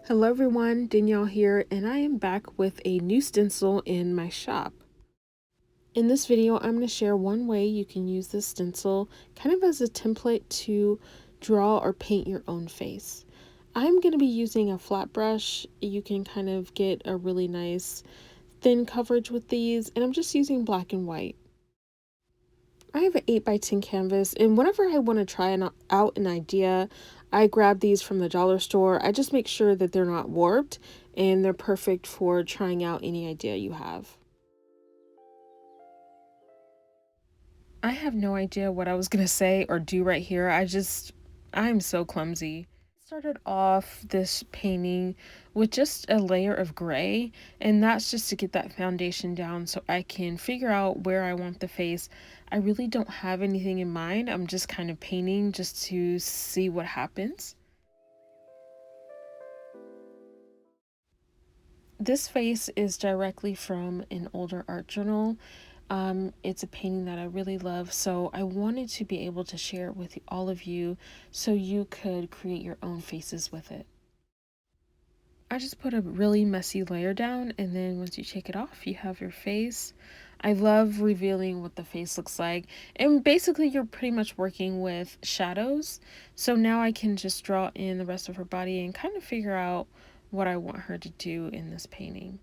Hello everyone, Danielle here, and I am back with a new stencil in my shop. In this video, I'm going to share one way you can use this stencil kind of as a template to draw or paint your own face. I'm going to be using a flat brush. You can kind of get a really nice thin coverage with these, and I'm just using black and white. I have an 8x10 canvas, and whenever I want to try out an idea, I grab these from the dollar store. I just make sure that they're not warped and they're perfect for trying out any idea you have. I have no idea what I was going to say or do right here. I'm so clumsy. Started off this painting with just a layer of gray, and that's just to get that foundation down so I can figure out where I want the face. I really don't have anything in mind. I'm just kind of painting just to see what happens. This face is directly from an older art journal. It's a painting that I really love, so I wanted to be able to share it with all of you so you could create your own faces with it. I just put a really messy layer down, and then once you take it off, you have your face. I love revealing what the face looks like, and basically you're pretty much working with shadows. So now I can just draw in the rest of her body and kind of figure out what I want her to do in this painting.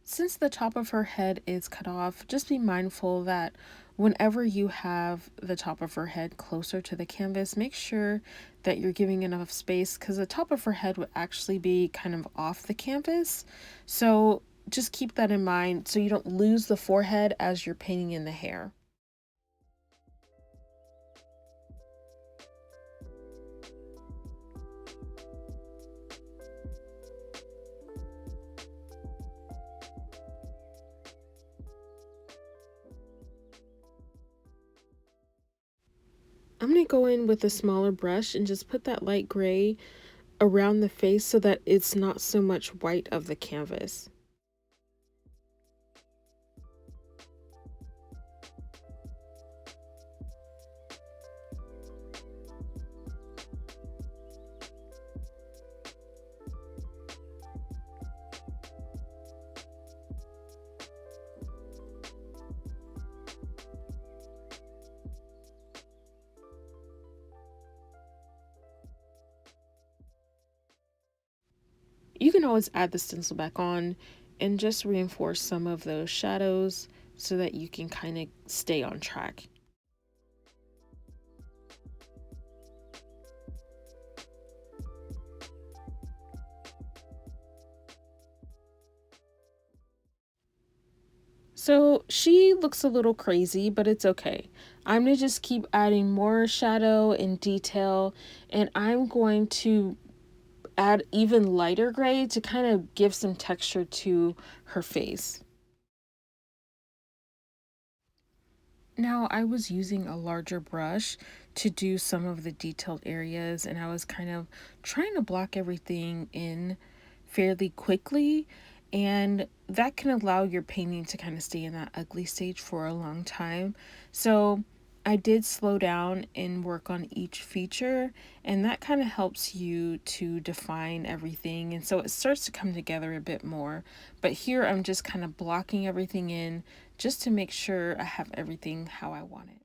Since the top of her head is cut off, just be mindful that whenever you have the top of her head closer to the canvas, make sure that you're giving enough space because the top of her head would actually be kind of off the canvas. So just keep that in mind so you don't lose the forehead as you're painting in the hair. I'm going to go in with a smaller brush and just put that light gray around the face so that it's not so much white of the canvas. You can always add the stencil back on and just reinforce some of those shadows so that you can kind of stay on track. So she looks a little crazy, but it's okay. I'm going to just keep adding more shadow and detail, and I'm going to add even lighter gray to kind of give some texture to her face. Now, I was using a larger brush to do some of the detailed areas, and I was kind of trying to block everything in fairly quickly, and that can allow your painting to kind of stay in that ugly stage for a long time. So I did slow down and work on each feature, and that kind of helps you to define everything, and so it starts to come together a bit more. But here I'm just kind of blocking everything in just to make sure I have everything how I want it.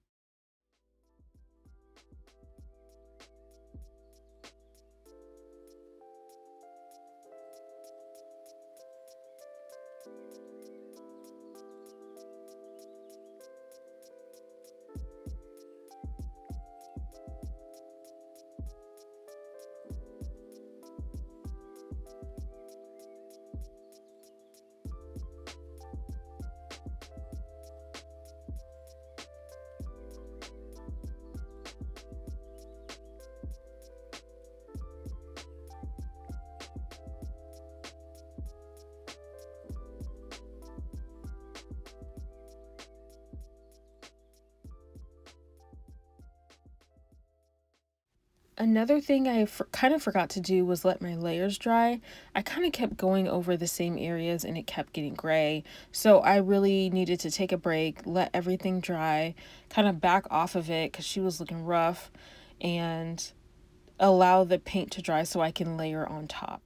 Another thing I kind of forgot to do was let my layers dry. I kind of kept going over the same areas and it kept getting gray. So I really needed to take a break, let everything dry, kind of back off of it because she was looking rough, and allow the paint to dry so I can layer on top.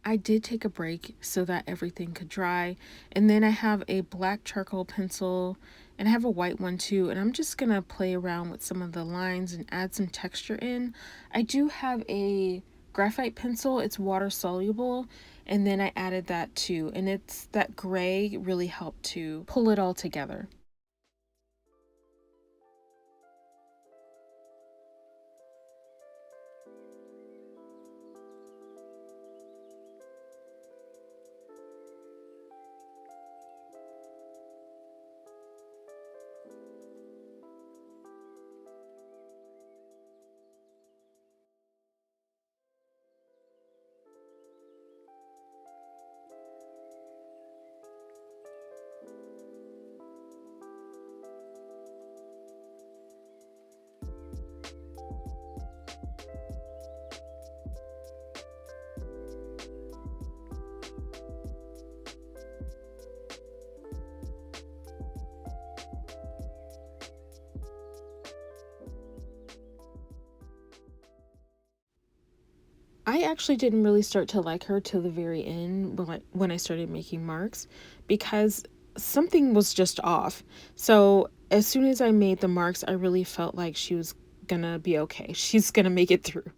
I did take a break so that everything could dry. And then I have a black charcoal pencil and I have a white one too. And I'm just going to play around with some of the lines and add some texture in. I do have a graphite pencil. It's water soluble. And then I added that too. And it's that gray really helped to pull it all together. I actually didn't really start to like her till the very end when I started making marks, because something was just off. So as soon as I made the marks, I really felt like she was gonna be okay. She's gonna make it through.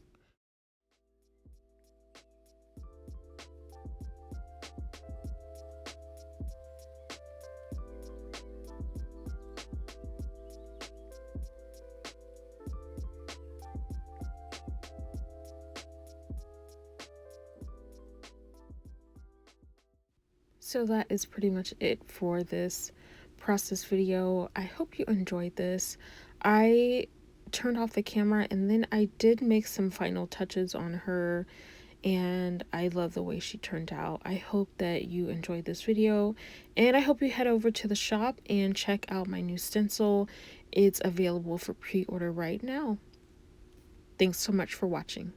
So that is pretty much it for this process video. I hope you enjoyed this. I turned off the camera and then I did make some final touches on her, and I love the way she turned out. I hope that you enjoyed this video, and I hope you head over to the shop and check out my new stencil. It's available for pre-order right now. Thanks so much for watching.